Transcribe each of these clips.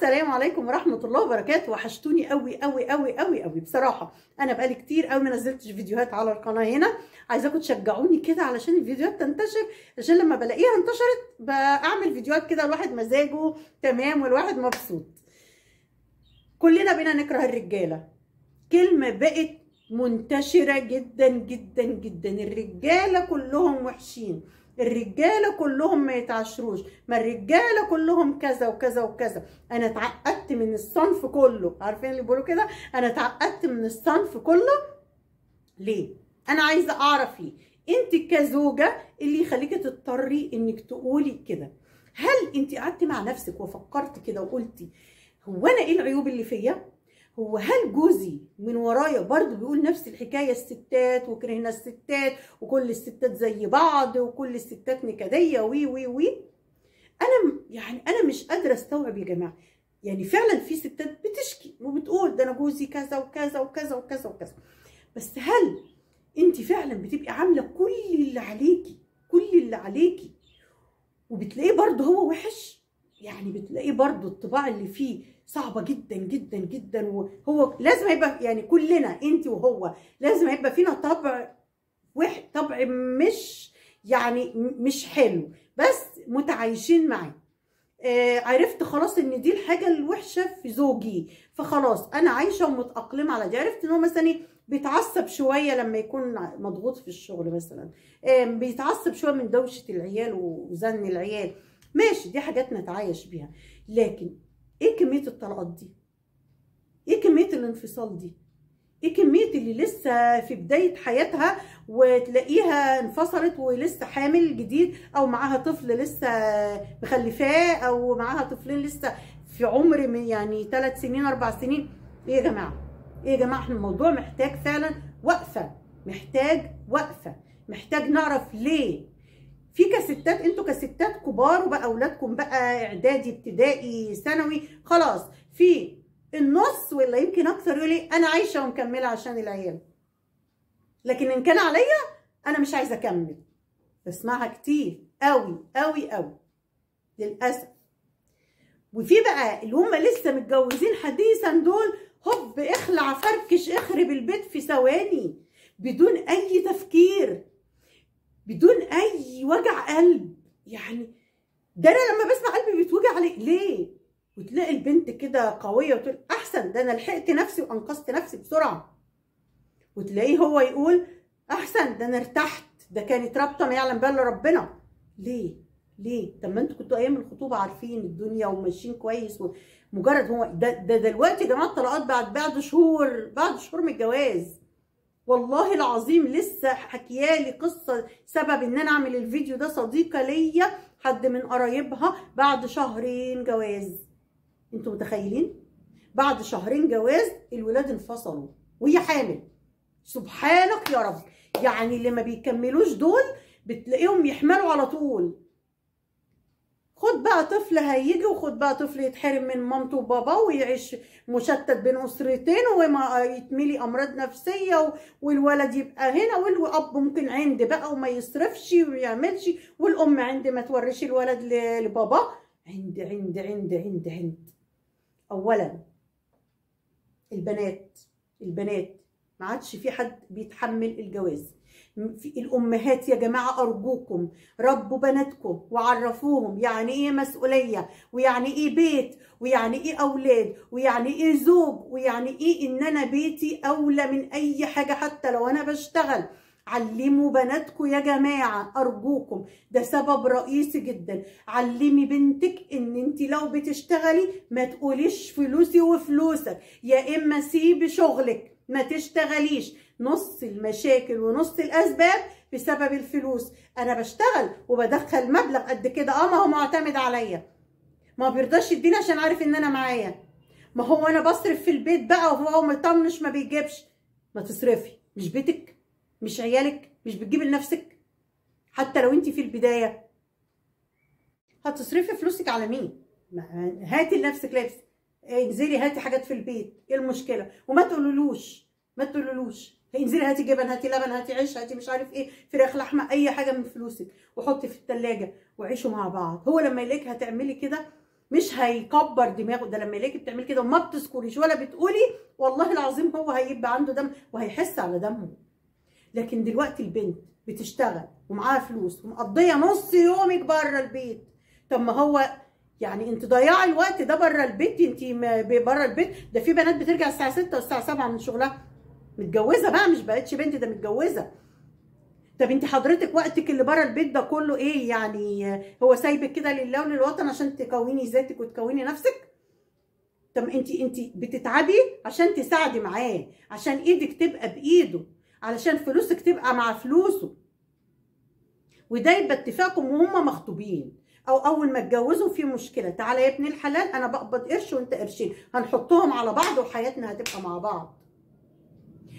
السلام عليكم ورحمه الله وبركاته. وحشتوني قوي قوي قوي قوي قوي بصراحه. انا بقالي كتير قوي ما نزلتش فيديوهات على القناه هنا. عايزاكم تشجعوني كده علشان الفيديوهات تنتشر، عشان لما بلاقيها انتشرت بعمل فيديوهات كده الواحد مزاجه تمام والواحد مبسوط. كلنا بقينا نكره الرجاله، كلمه بقت منتشره جدا جدا جدا. الرجاله كلهم وحشين، الرجاله كلهم ما يتعشروش، ما الرجاله كلهم كذا وكذا وكذا. انا اتعقدت من الصنف كله، عارفين اللي بيقولوا كده؟ انا اتعقدت من الصنف كله. ليه؟ انا عايزه اعرف ليه انت كزوجه اللي يخليكي تضطري انك تقولي كده. هل انت قعدتي مع نفسك وفكرت كده وقلتي هو انا ايه العيوب اللي فيا؟ هو هل جوزي من ورايا برضو بيقول نفس الحكايه؟ الستات وكرهنا الستات وكل الستات زي بعض وكل الستات نكديه وي وي وي. انا مش قادره استوعب يا جماعه. يعني فعلا في ستات بتشكي وبتقول ده انا جوزي كذا وكذا وكذا وكذا وكذا، بس هل انت فعلا بتبقي عامله كل اللي عليكي، كل اللي عليكي، وبتلاقيه برضو هو وحش؟ يعني بتلاقيه برضو الطباع اللي فيه صعبه جدا جدا جدا، وهو لازم هيبقى، يعني كلنا انت وهو لازم هيبقى فينا طبع طبع مش حلو، بس متعايشين معاه. عرفت خلاص ان دي الحاجه الوحشه في زوجي، فخلاص انا عايشه ومتاقلمه على دي. عرفت ان هو مثلا بيتعصب شويه لما يكون مضغوط في الشغل مثلا، بيتعصب شويه من دوشه العيال وزن العيال، ماشي، دي حاجات نتعايش بيها. لكن ايه كميه الطلاقات دي؟ ايه كميه الانفصال دي؟ ايه كميه اللي لسه في بدايه حياتها وتلاقيها انفصلت ولسه حامل جديد، او معاها طفل لسه مخلفاه، او معاها طفلين لسه في عمر يعني 3 سنين 4 سنين. ايه يا جماعه؟ ايه يا جماعه؟ احنا الموضوع محتاج فعلا وقفه، محتاج وقفه، محتاج نعرف ليه. في كستات، انتوا كستات كبار وبقى اولادكم بقى اعدادي ابتدائي ثانوي، خلاص في النص ولا يمكن اكتر يقول لي انا عايشه ومكمله عشان العيال، لكن ان كان عليا انا مش عايزه اكمل. بسمعها كتير قوي قوي قوي للاسف. وفي بقى اللي هم لسه متجوزين حديثا دول، هوب اخلع فركش اخرب البيت في ثواني، بدون اي تفكير، بدون اي وجع قلب. يعني ده انا لما بسمع قلبي بيتوجع عليه. ليه؟ وتلاقي البنت كده قويه وتقول احسن ده انا لحقت نفسي وانقذت نفسي بسرعه، وتلاقيه هو يقول احسن ده انا ارتحت، ده كانت رابطه ما يعلم بها الا ربنا. ليه؟ ليه؟ طب ما انتوا كنتوا ايام الخطوبه عارفين الدنيا وماشيين كويس، ومجرد هو ده دلوقتي يا جماعه الطلاقات بعد شهور، بعد شهور من الجواز. والله العظيم لسه حكيالي قصه سبب ان انا اعمل الفيديو ده صديقه ليا، حد من قرايبها بعد شهرين جواز. انتوا متخيلين؟ بعد شهرين جواز الولاد انفصلوا وهي حامل. سبحانك يا رب. يعني اللي ما بيكملوش دول بتلاقيهم يحملوا على طول. خد بقى طفل هيجي، وخد بقى طفل يتحرم من مامته وباباه ويعيش مشتت بين اسرتين وما يتملي امراض نفسيه، والولد يبقى هنا، والاب ممكن عند بقى وما يصرفش وما يعملش، والام عند ما توريش الولد لباباه. عند عند عند عند عند. اولا البنات ما عادش في حد بيتحمل الجواز. في الامهات يا جماعه ارجوكم ربوا بناتكم وعرفوهم يعني ايه مسؤوليه، ويعني ايه بيت، ويعني ايه اولاد، ويعني ايه زوج، ويعني ايه ان انا بيتي اولى من اي حاجه حتى لو انا بشتغل. علموا بناتكم يا جماعه ارجوكم، ده سبب رئيسي جدا. علمي بنتك ان انت لو بتشتغلي ما تقوليش فلوسي وفلوسك، يا اما سيبي شغلك ما تشتغليش. نص المشاكل ونص الاسباب بسبب الفلوس. انا بشتغل وبدخل مبلغ قد كده، ما هو معتمد عليا، ما بيرضاش يديني عشان عارف ان انا معايا، ما هو انا بصرف في البيت بقى وهو مطنش ما بيجيبش. ما تصرفي، مش بيتك، مش عيالك، مش بتجيبي لنفسك؟ حتى لو انت في البدايه هتصرفي فلوسك على مين؟ هاتي لنفسك لبس، انزلي هاتي حاجات في البيت، ايه المشكله؟ وما تقولولوش، ما تقولولوش انزلي هاتي جبن، هاتي لبن، هاتي عيش، هاتي مش عارف ايه، فراخ، لحمه، اي حاجه من فلوسك، وحطي في الثلاجه وعيشوا مع بعض. هو لما يلاقيك هتعملي كده مش هيكبر دماغه. ده لما يلاقيكي بتعملي كده وما بتذكريش ولا بتقولي، والله العظيم هو هيبقى عنده دم وهيحس على دمه. لكن دلوقتي البنت بتشتغل ومعاها فلوس ومقضيه نص يومك بره البيت. طب ما هو يعني انت ضيعي الوقت ده بره البيت. انت بره البيت ده في بنات بترجع الساعه 6 والساعه 7 من شغلها، متجوزه بقى، مش بقتش بنت، ده متجوزه. طب انت حضرتك وقتك اللي بره البيت ده كله ايه يعني؟ هو سايبك كده لله وللوطن عشان تكوني ذاتك وتكوني نفسك؟ طب انت بتتعبي عشان تساعدي معاه، عشان ايدك تبقى بايده، علشان فلوسك تبقى مع فلوسه. وده يبقى اتفاقكم وهم مخطوبين، او اول ما اتجوزوا في مشكله، تعالى يا ابن الحلال انا بقبض قرش وانت قرشين، هنحطهم على بعض وحياتنا هتبقى مع بعض.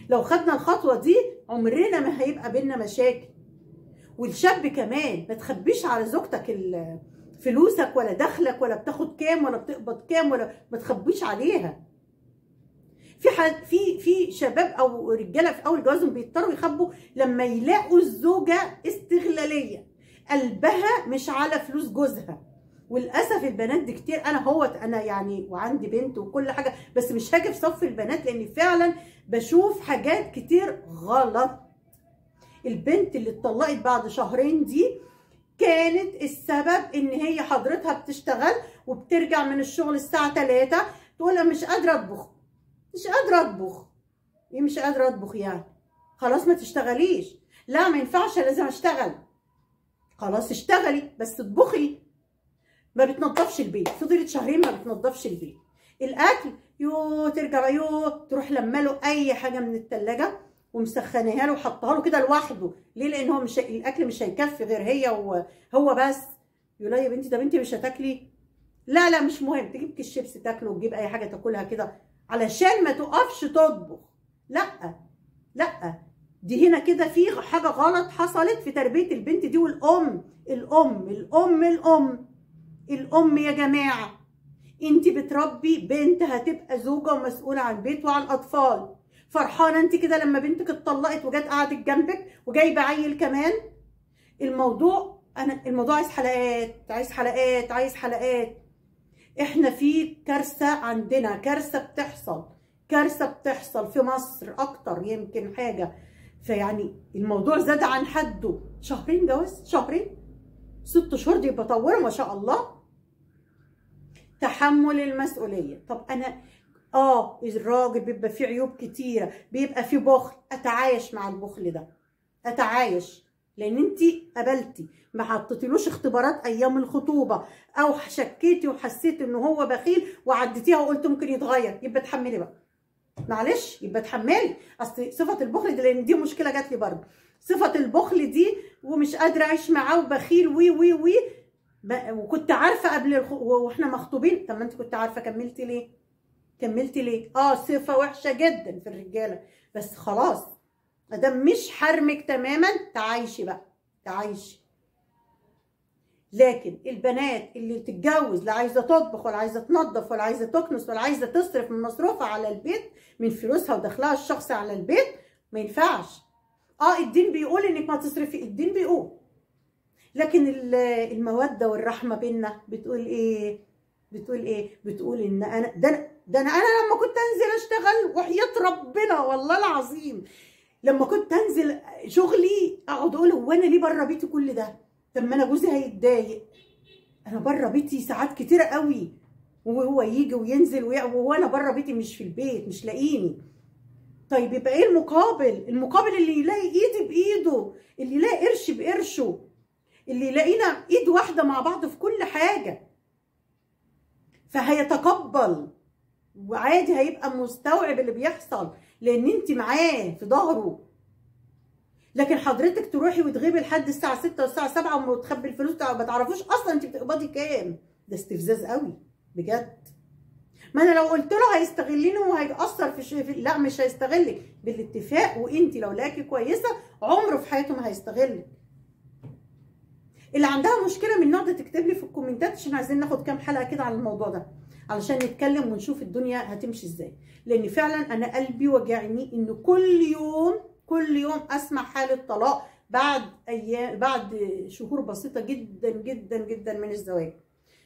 لو خدنا الخطوه دي عمرنا ما هيبقى بينا مشاكل. والشاب كمان ما تخبيش على زوجتك فلوسك ولا دخلك، ولا بتاخد كام ولا بتقبض كام، ولا ما تخبيش عليها. في شباب او رجاله في اول جوازهم بيضطروا يخبوا لما يلاقوا الزوجه استغلاليه، قلبها مش على فلوس جوزها. وللاسف البنات دي كتير. انا يعني وعندي بنت وكل حاجه، بس مش هاجي في صف البنات لان فعلا بشوف حاجات كتير غلط. البنت اللي اتطلقت بعد شهرين دي كانت السبب ان هي حضرتها بتشتغل وبترجع من الشغل الساعه 3 تقول انا مش قادره اطبخ. مش قادره اطبخ. ايه مش قادره اطبخ يعني؟ خلاص ما تشتغليش. لا ما ينفعش، لازم اشتغل. خلاص اشتغلي بس اطبخي. ما بتنضفش البيت، فضلت شهرين ما بتنضفش البيت. الاكل ترجع بقى تروح لما له اي حاجه من الثلاجه ومسخناها له وحطها له كده لوحده. ليه؟ لان هو مش الاكل مش هيكفي غير هي وهو بس. يقول لها يا بنتي ده بنتي مش هتاكلي؟ لا مش مهم، تجيب كيس شيبس تاكله وتجيب اي حاجه تاكلها كده علشان ما تقفش تطبخ. لا دي هنا كده في حاجه غلط حصلت في تربيه البنت دي. الام يا جماعه، انت بتربي بنت هتبقى زوجه ومسؤوله عن البيت وعن الاطفال. فرحانه انت كده لما بنتك اتطلقت وجت قعدت جنبك وجايبه عيل كمان؟ الموضوع عايز حلقات. احنا في كارثه، عندنا كارثه بتحصل في مصر اكتر يمكن حاجه. فيعني الموضوع زاد عن حده. شهرين جواز، شهرين، 6 شهور دي بطوره ما شاء الله. تحمل المسؤوليه. طب انا الراجل بيبقى فيه عيوب كتيره، بيبقى فيه بخل، اتعايش مع البخل ده، اتعايش. لان انت قبلتي، ما حطيتيلوش اختبارات ايام الخطوبه، او شكيتي وحسيتي ان هو بخيل وعديتيها وقلت ممكن يتغير، يبقى اتحملي بقى. معلش يبقى اتحملي. اصل صفه البخل دي، لان دي مشكله جات لي برضه، صفه البخل دي ومش قادره اعيش معاه وبخيل وي وكنت عارفه قبل واحنا مخطوبين. طب ما انت كنت عارفه، كملتي ليه؟ صفه وحشه جدا في الرجاله، بس خلاص ادام مش حرمك تماما تعايشي بقى، تعايشي. لكن البنات اللي تتجوز لا عايزه تطبخ ولا عايزه تنظف ولا عايزه تكنس ولا عايزه تصرف من مصروفها على البيت، من فلوسها ودخلها الشخصي على البيت، ما ينفعش. الدين بيقول انك ما تصرفي، الدين بيقول، لكن الموده والرحمه بينا بتقول ايه؟ بتقول ان انا لما كنت انزل اشتغل وحياة ربنا والله العظيم، لما كنت انزل شغلي اقعد اقول هو انا ليه بره بيتي كل ده؟ طب ما انا جوزي هيتضايق، انا بره بيتي ساعات كتيره قوي وهو يجي وينزل وانا بره بيتي مش في البيت، مش لاقيني. طيب يبقى ايه المقابل اللي يلاقي ايدي بايده، اللي يلاقي قرش بقرشه، اللي يلاقينا ايد واحده مع بعض في كل حاجه، فهيتقبل وعادي، هيبقى مستوعب اللي بيحصل لان انت معاه في ظهره. لكن حضرتك تروحي وتغيبي لحد الساعه 6 والساعه 7 وتخبي الفلوس ما تعرفوش اصلا انت بتقبضي كام. ده استفزاز قوي بجد. ما انا لو قلت له هيستغلني وهيأثر في شيء لا مش هيستغلك، بالاتفاق. وانت لو لاقي كويسه عمره في حياته ما هيستغلك. اللي عندها مشكله من النوع ده تكتب لي في الكومنتات، عشان عايزين ناخد كام حلقه كده على الموضوع ده علشان نتكلم ونشوف الدنيا هتمشي ازاي. لان فعلا انا قلبي وجعني ان كل يوم اسمع حاله طلاق بعد شهور بسيطه جدا جدا جدا من الزواج.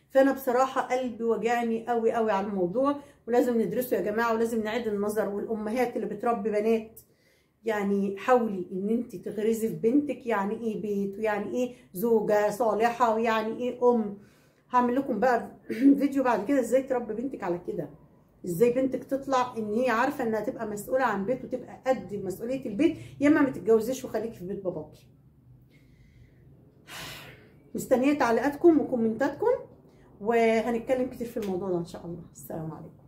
فانا بصراحه قلبي وجعني قوي قوي على الموضوع، ولازم ندرسه يا جماعه، ولازم نعيد النظر. والامهات اللي بتربي بنات يعني حاولي ان انت تغرزي في بنتك يعني ايه بيت، ويعني ايه زوجه صالحه، ويعني ايه ام. هعمل لكم بقى فيديو بعد كده ازاي تربي بنتك على كده، ازاي بنتك تطلع ان هي عارفه انها تبقى مسؤوله عن بيت وتبقى قد مسؤوليه البيت، يا اما ما تتجوزيش وخليكي في بيت باباكي. مستنيه تعليقاتكم وكومنتاتكم، وهنتكلم كتير في الموضوع ده ان شاء الله. السلام عليكم.